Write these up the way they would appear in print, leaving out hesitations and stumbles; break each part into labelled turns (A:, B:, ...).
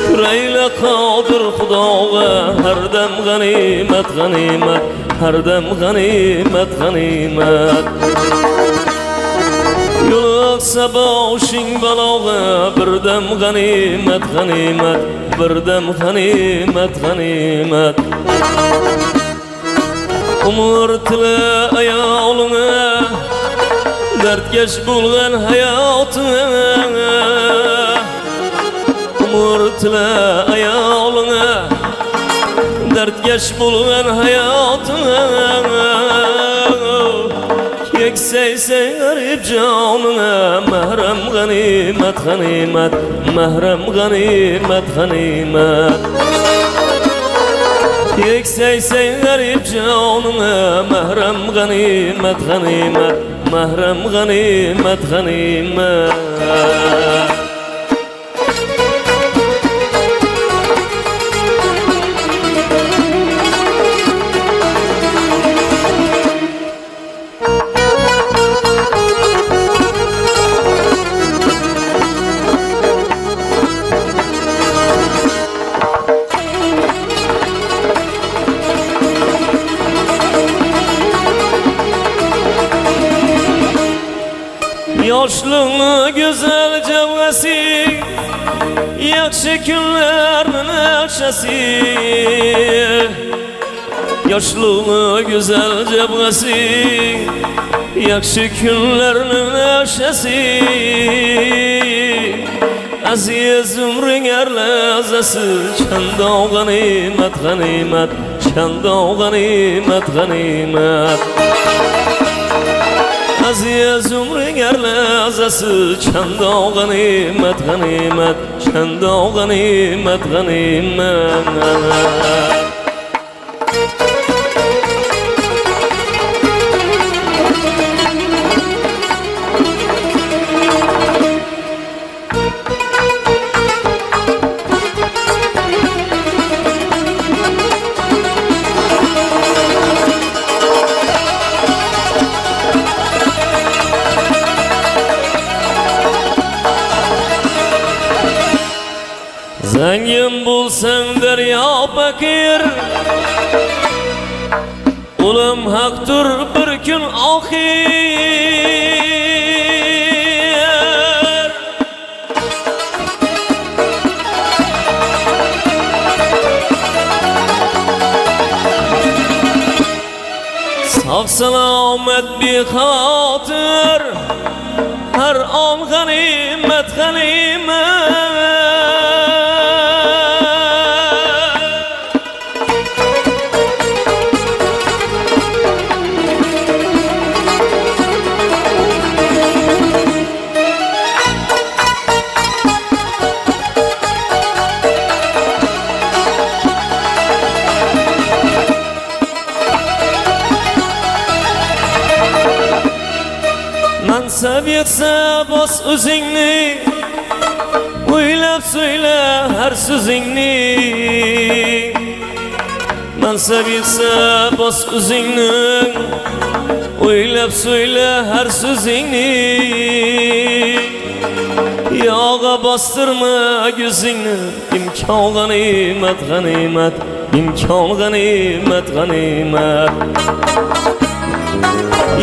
A: Şükreyle kadir Xudoga her dem ganimet ganimet, her dem ganimet ganimet. Yolu aksa boshing baloga bir dem ganimet ganimet, bir dem ganimet ganimet. Umur tili ayoluna dertkesh bo'lgan hayotuna, umur tili ayoluna dertkesh bo'lgan hayotuna. Keksaysan garib jonuna, mahram g'animat g'animat, mahram g'animat g'animat. Keksaysan garib jonuna, mahram g'animat g'animat, mahram g'animat g'animat. Yoshluğu güzel cevvesi, yaxshi kunlarning naqshasi. Yoshluğu güzel cevvesi, yaxshi kunlarning naqshasi. Aziz umring arlazasi, chando g'animat g'animat, chando g'animat g'animat. Aziz umring arlazasi, chando g'animat g'animat, chando g'animat g'animat. Zengin bulsan derya fakir, o'lim haqdir bir kun oxir. Sog' salomat bexotir, har on g'animat g'animat. Mansab yetsa bos o'zingni, o'ylab so'yla har so'zingni. Mansab yetsa bos o'zingni, o'ylab so'yla har so'zingni. Yog'a bostirma yuzingni, imkon g'animat g'animat, imkon g'animat g'animat.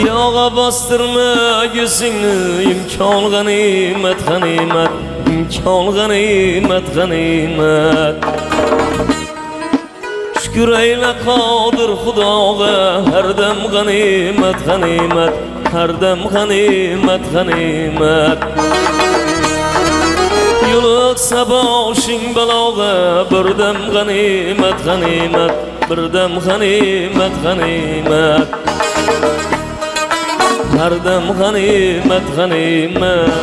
A: Yog'a bostirma yuzingni, imkon g'animat g'animat, imkon g'animat g'animat. Shukr ayla qodir Xudoga har dam g'animat g'animat, har dam g'animat g'animat. Yo'liq saboshing baloga bir dam g'animat g'animat, bir dam g'animat g'animat. Har dam g'animat g'animat.